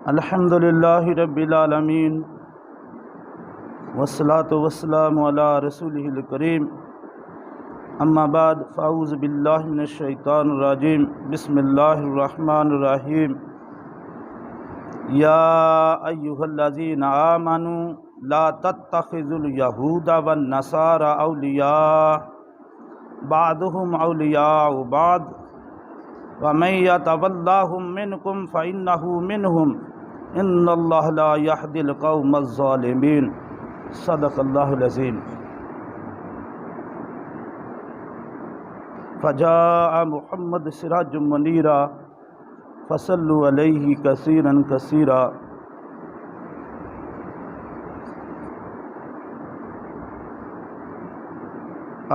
الحمد للہ رب العالمین والصلاة والسلام علی رسولہ الکریم اما بعد فاعوذ باللہ من الشیطان الرجیم بسم اللہ الرحمن الرحیم یا ایہا الذین آمنوا لا تتخذوا الیہود والنصارى اولیاء بعضهم اولیاء بعض ومن یتولہم منکم فإنہ منہم ان اللہ لا یہدی القوم الظالمین صدق اللہ العظیم۔ فجاء محمد سراج منیرا فصلوا علیہ کثیرا کثیرا۔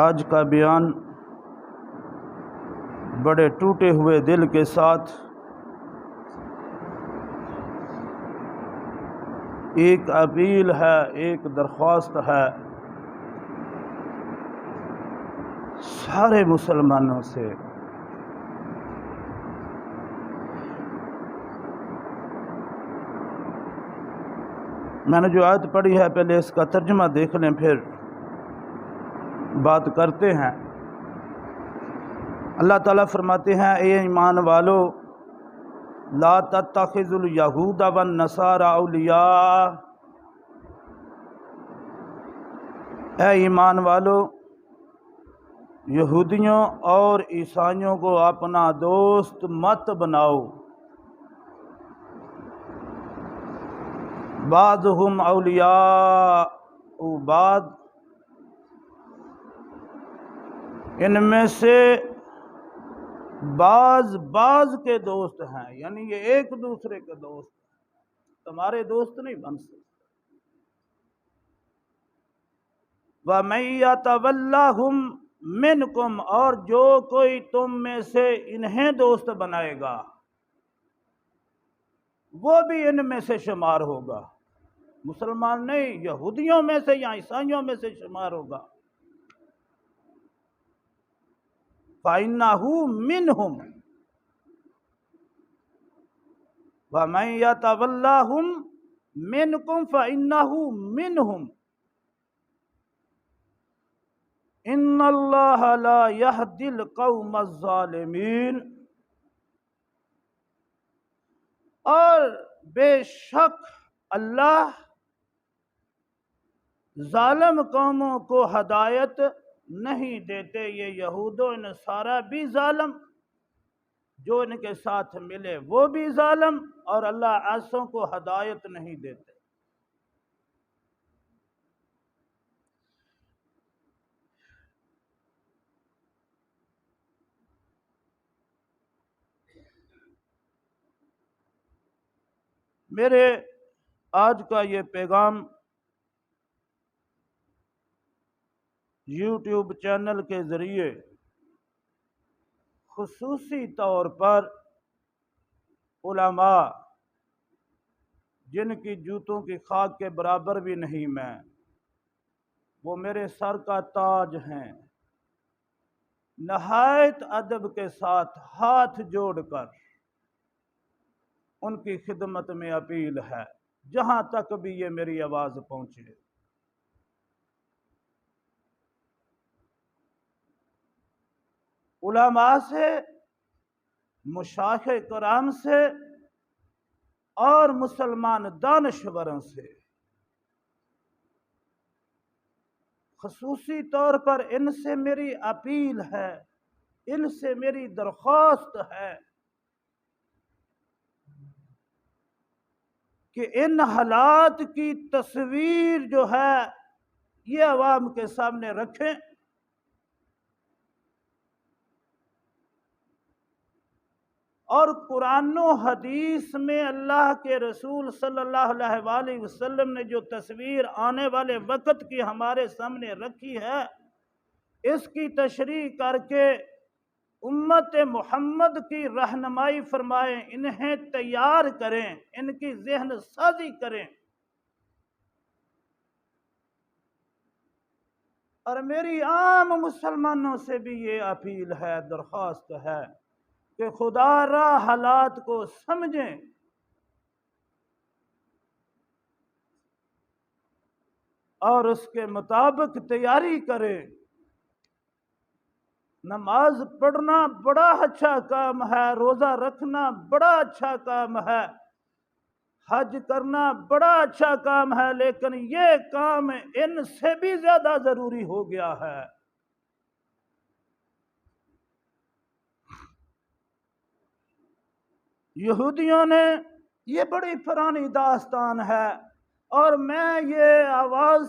آج کا بیان بڑے ٹوٹے ہوئے دل کے ساتھ ایک اپیل ہے، ایک درخواست ہے سارے مسلمانوں سے۔ میں نے جو آیت پڑھی ہے پہلے اس کا ترجمہ دیکھ لیں پھر بات کرتے ہیں۔ اللہ تعالیٰ فرماتے ہیں اے ایمان والو لا تتخذوا الیہود والنصارى اولیاء، اے ایمان والو یہودیوں اور عیسائیوں کو اپنا دوست مت بناؤ۔ بعضهم اولیاء بعض، ان میں سے بعض کے دوست ہیں، یعنی یہ ایک دوسرے کے دوست ہیں، تمہارے دوست نہیں بن سکتے۔ وَمَن يَتَوَلَّهُم مِّنكُمْ، اور جو کوئی تم میں سے انہیں دوست بنائے گا وہ بھی ان میں سے شمار ہوگا، مسلمان نہیں، یہودیوں میں سے یا عیسائیوں میں سے شمار ہوگا۔ فَإِنَّهُ مِنْهُمْ وَمَن يَتَوَلَّهُم مِّنكُمْ فَإِنَّهُ مِنْهُمْ إِنَّ اللَّهَ لَا يَهْدِي الْقَوْمَ الظَّالِمِينَ، اور بے شک اللہ ظالم قوموں کو ہدایت نہیں دیتے۔ یہ یہود و نصارہ بھی ظالم، جو ان کے ساتھ ملے وہ بھی ظالم، اور اللہ ایسوں کو ہدایت نہیں دیتے۔ میرے آج کا یہ پیغام یوٹیوب چینل کے ذریعے خصوصی طور پر علماء جن کی جوتوں کی خاک کے برابر بھی نہیں میں، وہ میرے سر کا تاج ہیں، نہایت ادب کے ساتھ ہاتھ جوڑ کر ان کی خدمت میں اپیل ہے، جہاں تک بھی یہ میری آواز پہنچے۔ علماء سے، مشائخ کرام سے اور مسلمان دانشوروں سے خصوصی طور پر ان سے میری اپیل ہے، ان سے میری درخواست ہے کہ ان حالات کی تصویر جو ہے یہ عوام کے سامنے رکھیں، اور قرآن و حدیث میں اللہ کے رسول صلی اللہ علیہ وآلہ وسلم نے جو تصویر آنے والے وقت کی ہمارے سامنے رکھی ہے، اس کی تشریح کر کے امت محمد کی رہنمائی فرمائیں، انہیں تیار کریں، ان کی ذہن سازی کریں۔ اور میری عام مسلمانوں سے بھی یہ اپیل ہے، درخواست ہے کہ خدا را حالات کو سمجھیں، اور اس کے مطابق تیاری کرے۔ نماز پڑھنا بڑا اچھا کام ہے، روزہ رکھنا بڑا اچھا کام ہے، حج کرنا بڑا اچھا کام ہے، لیکن یہ کام ان سے بھی زیادہ ضروری ہو گیا ہے۔ یہودیوں نے، یہ بڑی پرانی داستان ہے، اور میں یہ آواز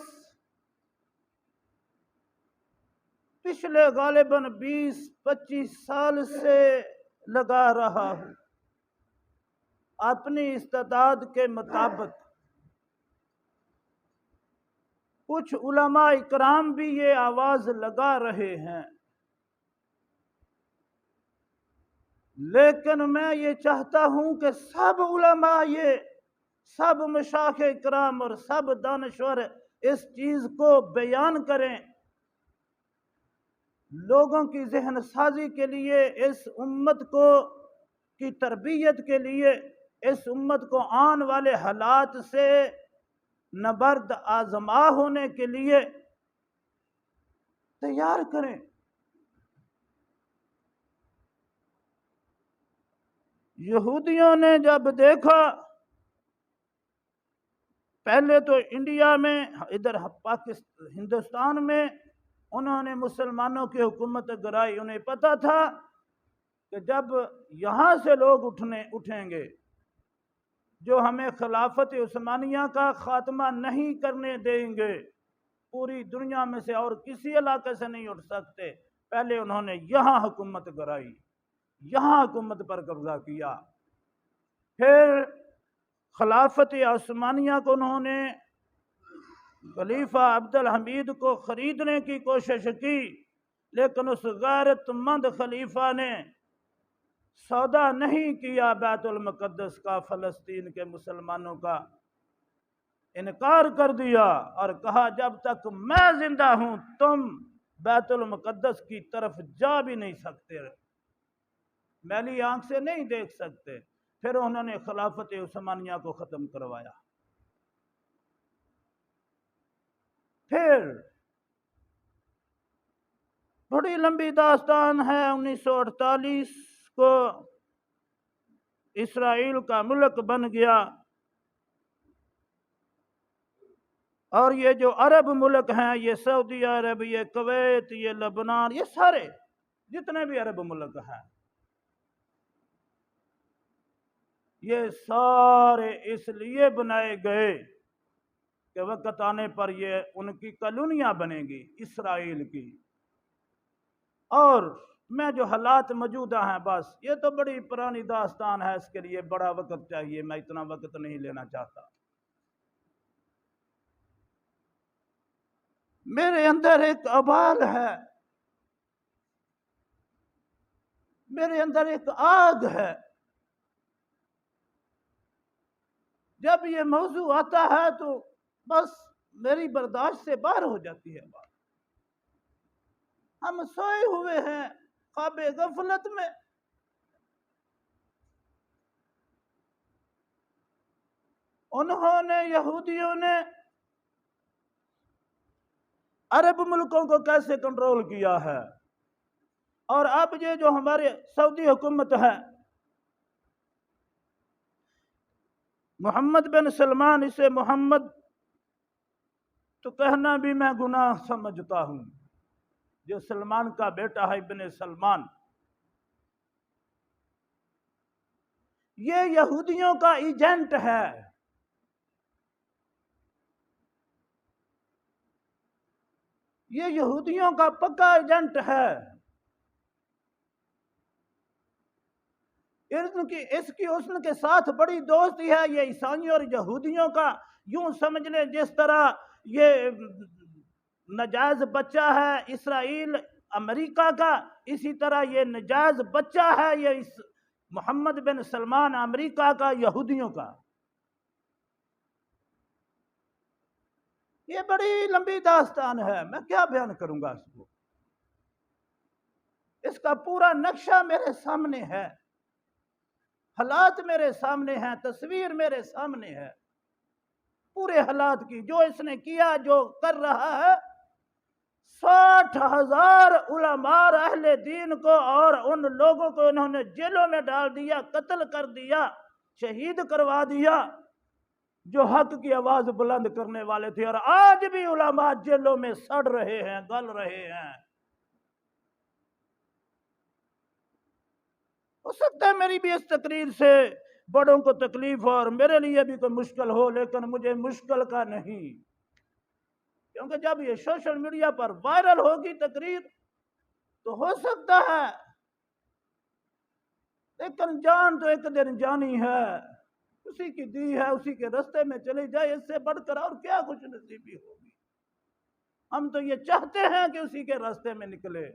پچھلے غالباً 20-25 سال سے لگا رہا ہوں، اپنی استعداد کے مطابق۔ کچھ علماء اکرام بھی یہ آواز لگا رہے ہیں، لیکن میں یہ چاہتا ہوں کہ سب علماء، یہ سب مشائخ اکرام اور سب دانشور اس چیز کو بیان کریں، لوگوں کی ذہن سازی کے لیے، اس امت کو کی تربیت کے لیے، اس امت کو آن والے حالات سے نبرد آزما ہونے کے لیے تیار کریں۔ یہودیوں نے جب دیکھا، پہلے تو انڈیا میں، ادھر ہندوستان میں انہوں نے مسلمانوں کی حکومت گرائی، انہیں پتا تھا کہ جب یہاں سے لوگ اٹھیں گے جو ہمیں خلافت عثمانیہ کا خاتمہ نہیں کرنے دیں گے، پوری دنیا میں سے اور کسی علاقے سے نہیں اٹھ سکتے، پہلے انہوں نے یہاں حکومت گرائی، یہاں حکومت پر قبضہ کیا، پھر خلافت عثمانیہ کو انہوں نے خلیفہ عبد الحمید کو خریدنے کی کوشش کی، لیکن اس غیرت مند خلیفہ نے سودا نہیں کیا بیت المقدس کا، فلسطین کے مسلمانوں کا، انکار کر دیا اور کہا جب تک میں زندہ ہوں تم بیت المقدس کی طرف جا بھی نہیں سکتے، میلی آنکھ سے نہیں دیکھ سکتے۔ پھر انہوں نے خلافت عثمانیہ کو ختم کروایا۔ پھر بڑی لمبی داستان ہے، 1948 کو اسرائیل کا ملک بن گیا، اور یہ جو عرب ملک ہیں، یہ سعودی عرب، یہ کویت، یہ لبنان، یہ سارے جتنے بھی عرب ملک ہیں، یہ سارے اس لیے بنائے گئے کہ وقت آنے پر یہ ان کی کالونیاں بنیں گی اسرائیل کی۔ اور میں جو حالات موجودہ ہیں، بس یہ تو بڑی پرانی داستان ہے، اس کے لیے بڑا وقت چاہیے، میں اتنا وقت نہیں لینا چاہتا۔ میرے اندر ایک ابال ہے، میرے اندر ایک آگ ہے، جب یہ موضوع آتا ہے تو بس میری برداشت سے باہر ہو جاتی ہے بات۔ ہم سوئے ہوئے ہیں خواب غفلت میں، انہوں نے، یہودیوں نے عرب ملکوں کو کیسے کنٹرول کیا ہے، اور اب یہ جو ہمارے سعودی حکومت ہے، محمد بن سلمان، اسے محمد تو کہنا بھی میں گناہ سمجھتا ہوں، جو سلمان کا بیٹا ہے، ابن سلمان، یہ یہودیوں کا ایجنٹ ہے۔ یہ یہودیوں کا پکا ایجنٹ ہے۔ اس کی حسن کے ساتھ بڑی دوستی ہے، یہ عیسائیوں اور یہودیوں کا، یوں سمجھ لیں جس طرح یہ نجائز بچہ ہے اسرائیل امریکہ کا، اسی طرح یہ نجائز بچہ ہے یہ محمد بن سلمان امریکہ کا، یہودیوں کا۔ یہ بڑی لمبی داستان ہے، میں کیا بیان کروں گا اس کو، اس کا پورا نقشہ میرے سامنے ہے، حالات میرے سامنے ہیں، تصویر میرے سامنے ہے۔ پورے حالات کی جو اس نے کیا، جو کر رہا ہے، 60,000 علماء اہل دین کو اور ان لوگوں کو انہوں نے جیلوں میں ڈال دیا، قتل کر دیا، شہید کروا دیا جو حق کی آواز بلند کرنے والے تھے، اور آج بھی علماء جیلوں میں سڑ رہے ہیں، گل رہے ہیں۔ ہو سکتا ہے میری بھی اس تقریر سے بڑوں کو تکلیف ہو اور میرے لیے بھی کوئی مشکل ہو، لیکن مجھے مشکل کا نہیں، کیونکہ جب یہ سوشل میڈیا پر وائرل ہوگی تقریر تو ہو سکتا ہے، لیکن جان تو ایک دن جانی ہے، اسی کی دی ہے، اسی کے راستے میں چلی جائے، اس سے بڑھ کر اور کیا خوش نصیبی ہوگی۔ ہم تو یہ چاہتے ہیں کہ اسی کے راستے میں نکلے۔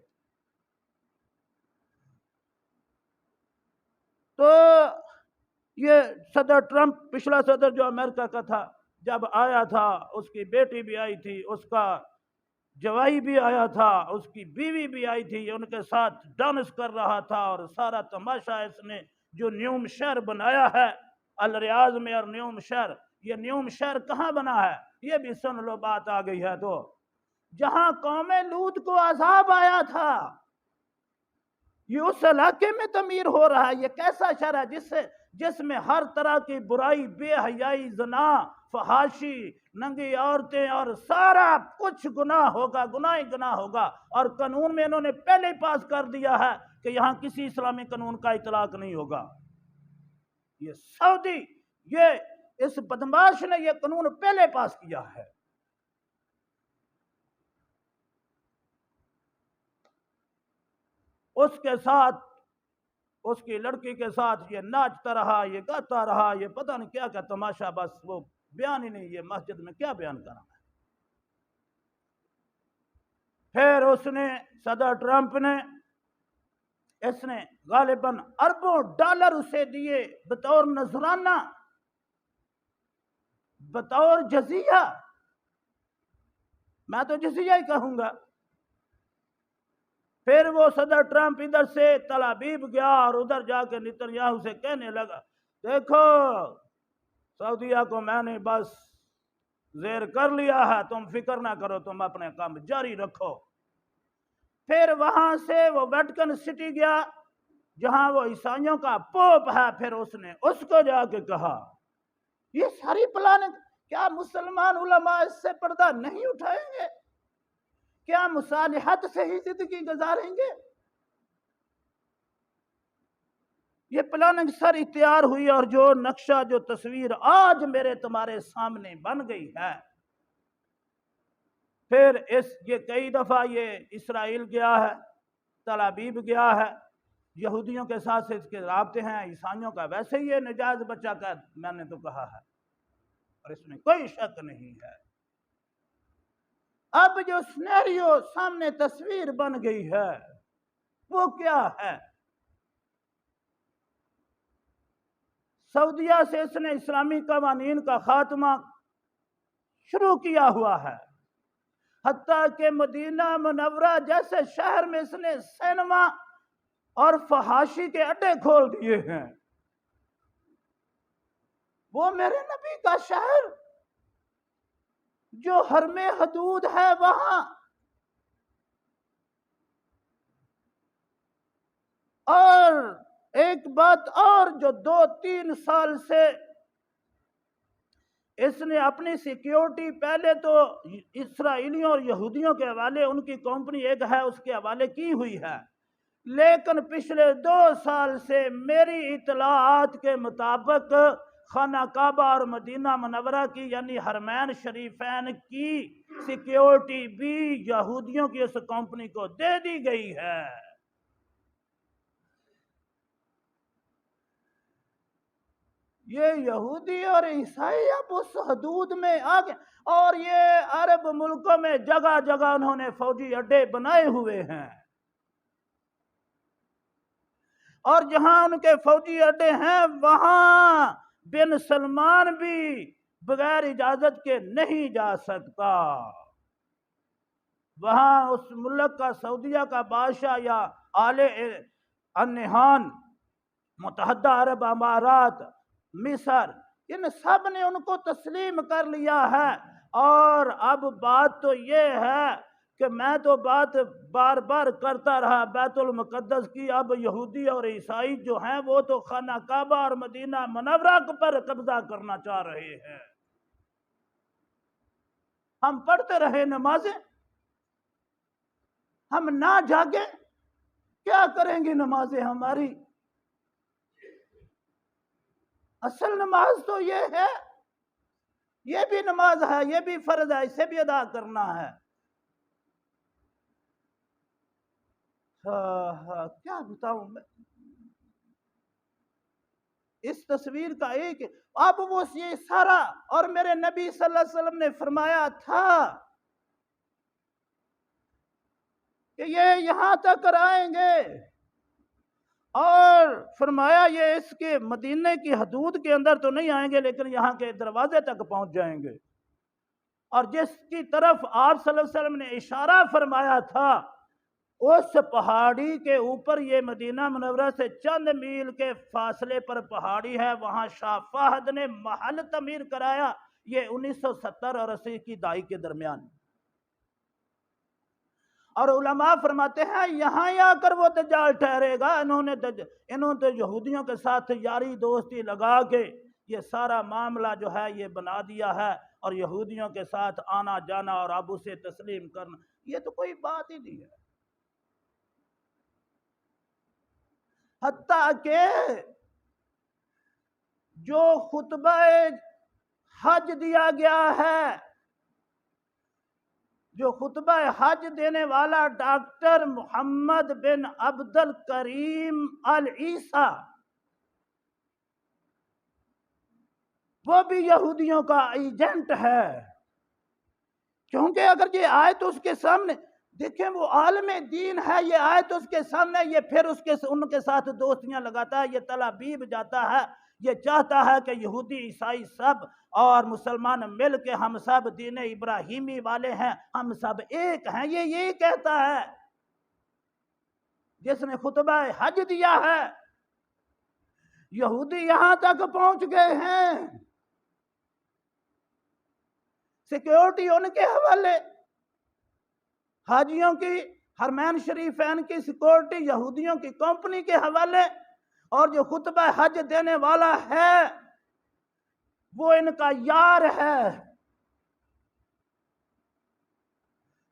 تو یہ صدر ٹرمپ، پچھلا صدر جو امریکہ کا تھا، جب آیا تھا، اس کی بیٹی بھی آئی تھی، اس کا جوائی بھی آیا تھا، اس کی بیوی بھی آئی تھی، ان کے ساتھ ڈانس کر رہا تھا، اور سارا تماشا اس نے جو نیوم شہر بنایا ہے الریاض میں، اور نیوم شہر، یہ نیوم شہر کہاں بنا ہے یہ بھی سن لو، بات آ گئی ہے تو، جہاں قوم لوط کو عذاب آیا تھا، یہ اس علاقے میں تعمیر ہو رہا ہے۔ یہ کیسا شہر ہے جس میں ہر طرح کی برائی، بے حیائی، زنا، فحاشی، ننگی عورتیں اور سارا کچھ گناہ ہوگا، گناہ ہی گناہ ہوگا، اور قانون میں انہوں نے پہلے ہی پاس کر دیا ہے کہ یہاں کسی اسلامی قانون کا اطلاق نہیں ہوگا۔ یہ سعودی، یہ اس بدماش نے یہ قانون پہلے پاس کیا ہے۔ اس کے ساتھ، اس کی لڑکی کے ساتھ یہ ناچتا رہا، یہ گاتا رہا، یہ پتہ نہیں کیا کیا تماشا، بس وہ بیان ہی نہیں، یہ مسجد میں کیا بیان کرنا ہے۔ پھر اس نے، صدر ٹرمپ نے، اس نے غالباً اربوں ڈالر اسے دیے بطور نذرانہ، بطور جزیہ، میں تو جزیہ ہی کہوں گا۔ پھر وہ صدر ٹرمپ ادھر سے تل ابیب گیا اور ادھر جا کے نتنیاہو سے کہنے لگا، دیکھو سعودیہ کو میں نے بس زیر کر لیا ہے، تم فکر نہ کرو، تم اپنے کام جاری رکھو۔ پھر وہاں سے وہ ویٹیکن سٹی گیا جہاں وہ عیسائیوں کا پوپ ہے، پھر اس نے اس کو جا کے کہا، یہ ساری پلاننگ، کیا مسلمان علماء اس سے پردہ نہیں اٹھائیں گے؟ کیا مصالحت سے ہی زندگی گزاریں گے؟ یہ پلاننگ ساری تیار ہوئی، اور جو نقشہ، جو تصویر آج میرے تمہارے سامنے بن گئی ہے۔ پھر یہ کئی دفعہ یہ اسرائیل گیا ہے، تل ابیب گیا ہے، یہودیوں کے ساتھ اس کے رابطے ہیں، عیسائیوں کا ویسے ہی یہ نجائز بچہ کا میں نے تو کہا ہے، اور اس میں کوئی شک نہیں ہے۔ اب جو سینیریو سامنے تصویر بن گئی ہے وہ کیا ہے؟ سعودیہ سے اس نے اسلامی قوانین کا خاتمہ شروع کیا ہوا ہے، حتیٰ کہ مدینہ منورہ جیسے شہر میں اس نے سینما اور فحاشی کے اڈے کھول دیے ہیں۔ وہ میرے نبی کا شہر جو حرم حدود ہے وہاں، اور ایک بات اور جو 2-3 سال سے اس نے اپنی سیکیورٹی پہلے تو اسرائیلیوں اور یہودیوں کے حوالے، ان کی کمپنی ایک ہے اس کے حوالے کی ہوئی ہے، لیکن پچھلے 2 سال سے میری اطلاعات کے مطابق خانہ کعبہ اور مدینہ منورہ کی یعنی حرمین شریفین کی سیکیورٹی بھی یہودیوں کی اس کمپنی کو دے دی گئی ہے۔ یہ یہودی اور عیسائی اب اس حدود میں آگے، اور یہ عرب ملکوں میں جگہ جگہ انہوں نے فوجی اڈے بنائے ہوئے ہیں، اور جہاں ان کے فوجی اڈے ہیں وہاں بن سلمان بھی بغیر اجازت کے نہیں جا سکتا۔ وہاں اس ملک کا، سعودیہ کا بادشاہ یا آل النہان، متحدہ عرب امارات، مصر، ان سب نے ان کو تسلیم کر لیا ہے۔ اور اب بات تو یہ ہے کہ میں تو بات بار بار کرتا رہا بیت المقدس کی، اب یہودی اور عیسائی جو ہیں وہ تو خانہ کعبہ اور مدینہ منورہ پر قبضہ کرنا چاہ رہے ہیں۔ ہم پڑھتے رہے نمازیں، ہم نہ جاگے کیا کریں گی نمازیں ہماری؟ اصل نماز تو یہ ہے، یہ بھی نماز ہے، یہ بھی فرض ہے، اسے بھی ادا کرنا ہے۔ کیا بتاؤں میں اس تصویر کا ایک، اب وہ یہ سارا، اور میرے نبی صلی اللہ علیہ وسلم نے فرمایا تھا کہ یہ یہاں تک آئیں گے، اور فرمایا یہ اس کے مدینے کی حدود کے اندر تو نہیں آئیں گے لیکن یہاں کے دروازے تک پہنچ جائیں گے۔ اور جس کی طرف آپ صلی اللہ علیہ وسلم نے اشارہ فرمایا تھا، اس پہاڑی کے اوپر، یہ مدینہ منورہ سے چند میل کے فاصلے پر پہاڑی ہے، وہاں شاہ فہد نے محل تعمیر کرایا، یہ 1970 اور 80 کی دہائی کے درمیان۔ اور علماء فرماتے ہیں یہاں آ کر وہ دجال ٹھہرے گا۔ انہوں نے یہودیوں کے ساتھ یاری دوستی لگا کے یہ سارا معاملہ جو ہے یہ بنا دیا ہے، اور یہودیوں کے ساتھ آنا جانا اور اب اسے تسلیم کرنا، یہ تو کوئی بات ہی نہیں ہے۔ حتیٰ کہ جو خطبہ حج دیا گیا ہے، جو خطبہ حج دینے والا ڈاکٹر محمد بن عبد الکریم العیسیٰ، وہ بھی یہودیوں کا ایجنٹ ہے۔ کیونکہ اگر یہ آیت اس کے سامنے، دیکھیں وہ عالم دین ہے، یہ آیت اس کے سامنے، یہ پھر ان کے ساتھ دوستیاں لگاتا ہے، یہ تلابیب جاتا ہے، یہ چاہتا ہے کہ یہودی عیسائی سب اور مسلمان مل کے ہم سب دین ابراہیمی والے ہیں، ہم سب ایک ہیں، یہ یہی کہتا ہے جس نے خطبہ حج دیا ہے۔ یہودی یہاں تک پہنچ گئے ہیں، سیکیورٹی ان کے حوالے، حاجیوں کی، حرمین شریفین کی سیکیورٹی یہودیوں کی کمپنی کے حوالے، اور جو خطبہ حج دینے والا ہے وہ ان کا یار ہے۔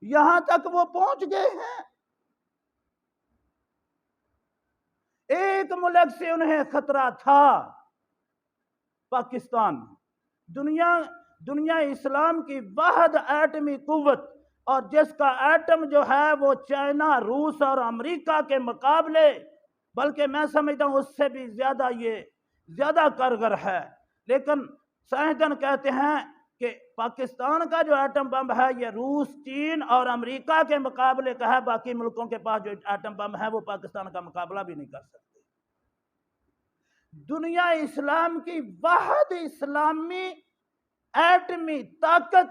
یہاں تک وہ پہنچ گئے ہیں۔ ایک ملک سے انہیں خطرہ تھا، پاکستان، دنیا اسلام کی واحد ایٹمی قوت، اور جس کا ایٹم جو ہے وہ چائنا، روس اور امریکہ کے مقابلے، بلکہ میں سمجھتا ہوں اس سے بھی زیادہ یہ زیادہ کارگر ہے۔ لیکن سائنسدان کہتے ہیں کہ پاکستان کا جو ایٹم بم ہے یہ روس، چین اور امریکہ کے مقابلے کا ہے، باقی ملکوں کے پاس جو ایٹم بم ہے وہ پاکستان کا مقابلہ بھی نہیں کر سکتے۔ دنیا اسلام کی واحد اسلامی ایٹمی طاقت،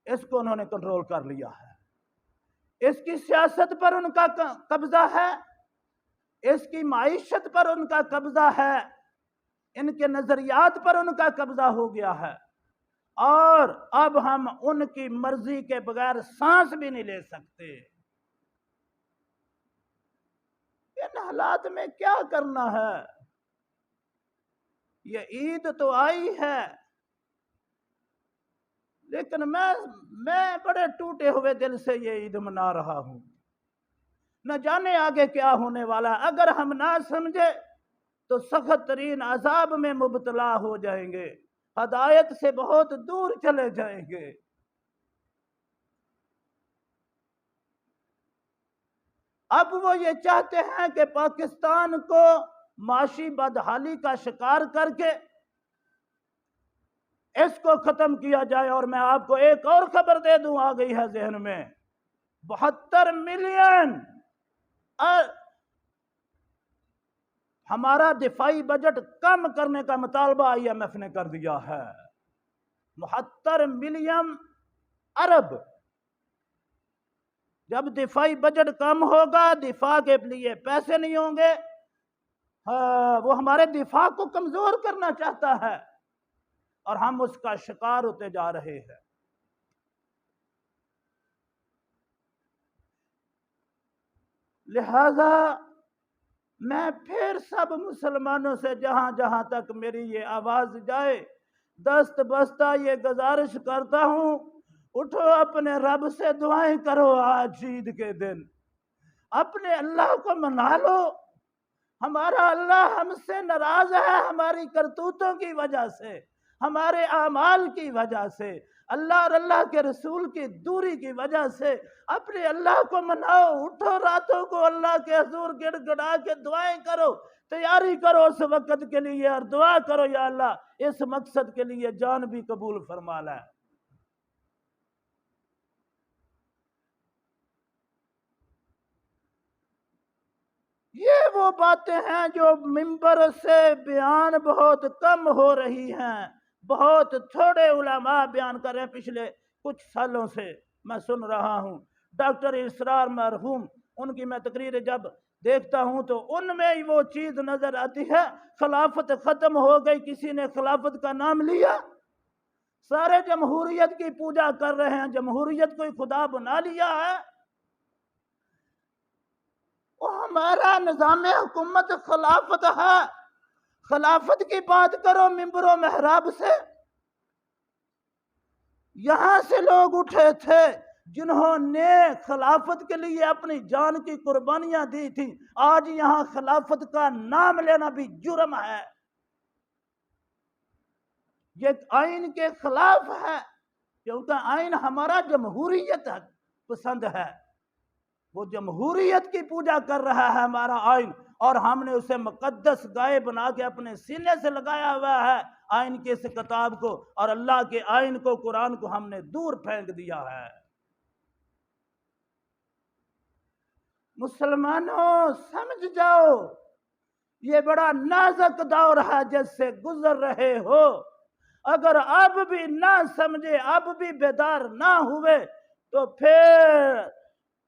اس کو انہوں نے کنٹرول کر لیا ہے۔ اس کی سیاست پر ان کا قبضہ ہے، اس کی معیشت پر ان کا قبضہ ہے، ان کے نظریات پر ان کا قبضہ ہو گیا ہے، اور اب ہم ان کی مرضی کے بغیر سانس بھی نہیں لے سکتے۔ ان حالات میں کیا کرنا ہے؟ یہ عید تو آئی ہے، لیکن میں بڑے ٹوٹے ہوئے دل سے یہ عید منا رہا ہوں۔ نہ جانے آگے کیا ہونے والا، اگر ہم نہ سمجھے تو سخت ترین عذاب میں مبتلا ہو جائیں گے، ہدایت سے بہت دور چلے جائیں گے۔ اب وہ یہ چاہتے ہیں کہ پاکستان کو معاشی بدحالی کا شکار کر کے اس کو ختم کیا جائے۔ اور میں آپ کو ایک اور خبر دے دوں، آ گئی ہے ذہن میں، 72 ملین ہمارا دفاعی بجٹ کم کرنے کا مطالبہ IMF نے کر دیا ہے۔ 72 ملین ارب۔ جب دفاعی بجٹ کم ہوگا، دفاع کے لیے پیسے نہیں ہوں گے، وہ ہمارے دفاع کو کمزور کرنا چاہتا ہے۔ اور ہم اس کا شکار ہوتے جا رہے ہیں۔ لہذا میں پھر سب مسلمانوں سے جہاں جہاں تک میری یہ آواز جائے دست بستہ یہ گزارش کرتا ہوں، اٹھو اپنے رب سے دعائیں کرو۔ آج عید کے دن اپنے اللہ کو منا لو۔ ہمارا اللہ ہم سے ناراض ہے ہماری کرتوتوں کی وجہ سے، ہمارے اعمال کی وجہ سے، اللہ اور اللہ کے رسول کی دوری کی وجہ سے۔ اپنے اللہ کو مناؤ، اٹھو راتوں کو اللہ کے حضور گڑ گڑا کے دعائیں کرو، تیاری کرو اس وقت کے لیے، اور دعا کرو یا اللہ اس مقصد کے لیے جان بھی قبول فرما لے۔ یہ وہ باتیں ہیں جو منبر سے بیان بہت کم ہو رہی ہیں، بہت تھوڑے علماء بیان کر رہے ہیں۔ پچھلے کچھ سالوں سے میں سن رہا ہوں ڈاکٹر اسرار مرحوم، ان کی میں تقریر جب دیکھتا ہوں تو ان میں وہ چیز نظر آتی ہے، خلافت ختم ہو گئی، کسی نے خلافت کا نام لیا، سارے جمہوریت کی پوجا کر رہے ہیں، جمہوریت کوئی خدا بنا لیا ہے۔ وہ ہمارا نظام حکومت خلافت ہے، خلافت کی بات کرو منبر و محراب سے۔ یہاں سے لوگ اٹھے تھے جنہوں نے خلافت کے لیے اپنی جان کی قربانیاں دی تھی، آج یہاں خلافت کا نام لینا بھی جرم ہے، یہ آئین کے خلاف ہے، کیونکہ آئین ہمارا جمہوریت پسند ہے، وہ جمہوریت کی پوجا کر رہا ہے ہمارا آئین، اور ہم نے اسے مقدس گائے بنا کے اپنے سینے سے لگایا ہوا ہے آئین کے اس کتاب کو، اور اللہ کے آئین کو، قرآن کو ہم نے دور پھینک دیا ہے۔ مسلمانوں سمجھ جاؤ، یہ بڑا نازک دور ہے جس سے گزر رہے ہو، اگر اب بھی نہ سمجھے، اب بھی بیدار نہ ہوئے تو پھر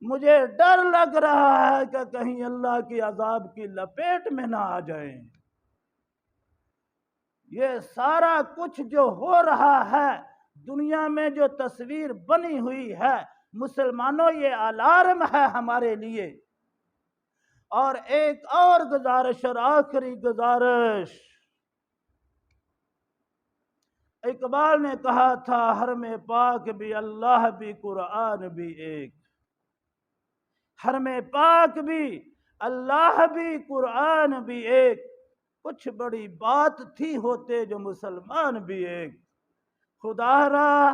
مجھے ڈر لگ رہا ہے کہ کہیں اللہ کی عذاب کی لپیٹ میں نہ آ جائیں۔ یہ سارا کچھ جو ہو رہا ہے دنیا میں، جو تصویر بنی ہوئی ہے، مسلمانوں یہ الارم ہے ہمارے لیے۔ اور ایک اور گزارش، اور آخری گزارش، اقبال نے کہا تھا حرم پاک بھی اللہ بھی قرآن بھی ایک، حرم پاک بھی اللہ بھی قرآن بھی ایک، کچھ بڑی بات تھی ہوتے جو مسلمان بھی ایک۔ خدا را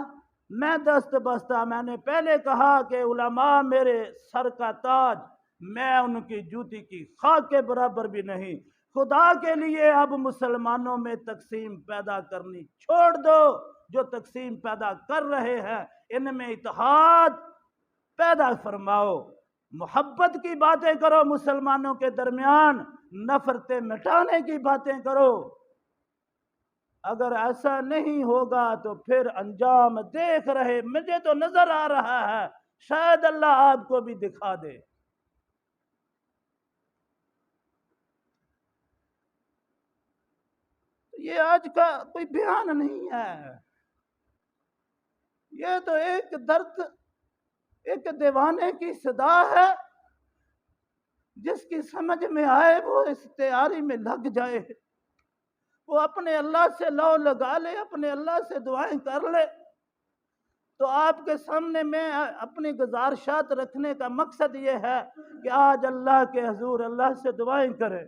میں دست بستہ، میں نے پہلے کہا کہ علماء میرے سر کا تاج، میں ان کی جوتی کی خاک کے برابر بھی نہیں۔ خدا کے لیے اب مسلمانوں میں تقسیم پیدا کرنی چھوڑ دو، جو تقسیم پیدا کر رہے ہیں ان میں اتحاد پیدا فرماؤ، محبت کی باتیں کرو مسلمانوں کے درمیان، نفرتیں مٹانے کی باتیں کرو۔ اگر ایسا نہیں ہوگا تو پھر انجام دیکھ رہے، مجھے تو نظر آ رہا ہے، شاید اللہ آپ کو بھی دکھا دے۔ یہ آج کا کوئی بیان نہیں ہے، یہ تو ایک درد، ایک دیوانے کی صدا ہے، جس کی سمجھ میں آئے وہ اس تیاری میں لگ جائے، وہ اپنے اللہ سے لو لگا لے، اپنے اللہ سے دعائیں کر لے۔ تو آپ کے سامنے میں اپنی گزارشات رکھنے کا مقصد یہ ہے کہ آج اللہ کے حضور اللہ سے دعائیں کریں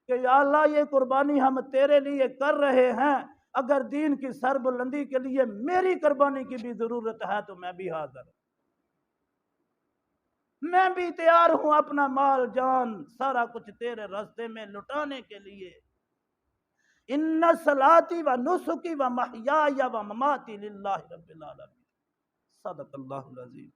کہ یا اللہ یہ قربانی ہم تیرے لیے کر رہے ہیں، اگر دین کی سربلندی کے لیے میری قربانی کی بھی ضرورت ہے تو میں بھی حاضر ہوں، میں بھی تیار ہوں اپنا مال جان سارا کچھ تیرے راستے میں لٹانے کے لیے۔ ان صلاتی و نسکی و محیای و مماتی للہ رب العالمین۔ صدق اللہ العظیم۔